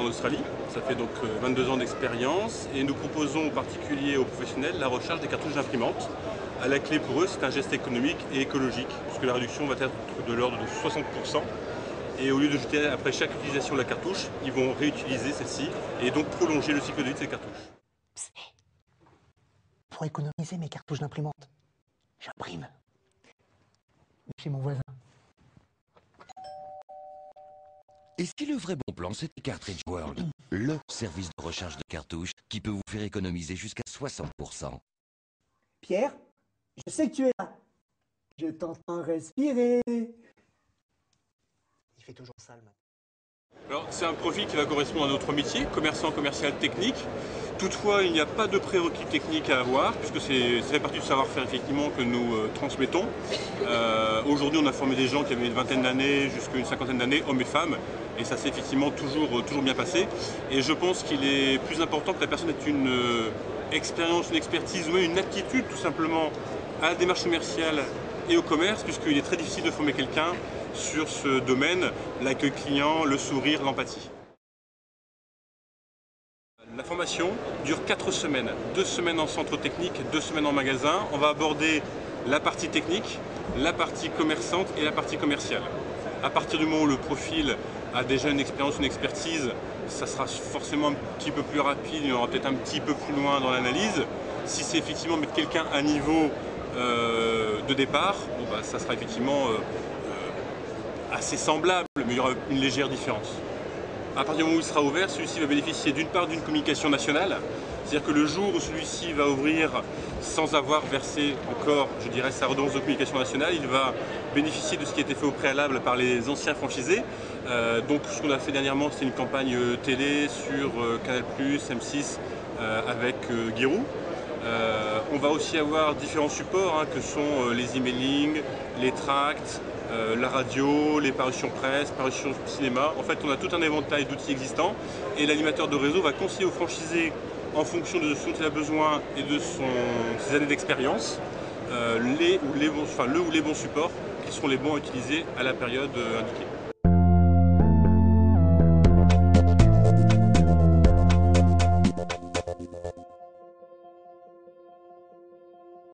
Australie. Ça fait donc 22 ans d'expérience et nous proposons aux particuliers et aux professionnels la recharge des cartouches d'imprimante. À la clé pour eux, c'est un geste économique et écologique puisque la réduction va être de l'ordre de 60%. Et au lieu de jeter après chaque utilisation de la cartouche, ils vont réutiliser celle-ci et donc prolonger le cycle de vie de ces cartouches. Psst, pour économiser mes cartouches d'imprimante, j'imprime. Chez mon voisin. Et si le vrai bon plan, c'était Cartridge World, le service de recharge de cartouches qui peut vous faire économiser jusqu'à 60%. Pierre, je sais que tu es là. Je t'entends respirer. Il fait toujours ça le matin. Alors, c'est un profil qui va correspondre à notre métier, commerçant, commercial, technique. Toutefois, il n'y a pas de prérequis techniques à avoir, puisque ça fait partie du savoir-faire effectivement que nous transmettons. Aujourd'hui, on a formé des gens qui avaient une vingtaine d'années jusqu'à une cinquantaine d'années, hommes et femmes, et ça s'est effectivement toujours bien passé. Et je pense qu'il est plus important que la personne ait une expérience, une expertise ou même une aptitude tout simplement à la démarche commerciale et au commerce, puisqu'il est très difficile de former quelqu'un sur ce domaine, l'accueil client, le sourire, l'empathie. La formation dure 4 semaines, 2 semaines en centre technique, 2 semaines en magasin. On va aborder la partie technique, la partie commerçante et la partie commerciale. À partir du moment où le profil a déjà une expérience, une expertise, ça sera forcément un petit peu plus rapide, il y aura peut-être un petit peu plus loin dans l'analyse. Si c'est effectivement mettre quelqu'un à niveau de départ, bon bah, ça sera effectivement assez semblable, mais il y aura une légère différence. À partir du moment où il sera ouvert, celui-ci va bénéficier d'une part d'une communication nationale, c'est-à-dire que le jour où celui-ci va ouvrir sans avoir versé encore, je dirais, sa redevance de communication nationale, il va bénéficier de ce qui a été fait au préalable par les anciens franchisés. Donc ce qu'on a fait dernièrement, c'était une campagne télé sur Canal+, M6 avec Giroud. On va aussi avoir différents supports que sont les emailing, les tracts, la radio, les parutions presse, parutions cinéma. En fait, on a tout un éventail d'outils existants et l'animateur de réseau va conseiller aux franchisés en fonction de ce dont il a besoin et de ses années d'expérience, le ou les bons supports qui seront les bons à utiliser à la période indiquée.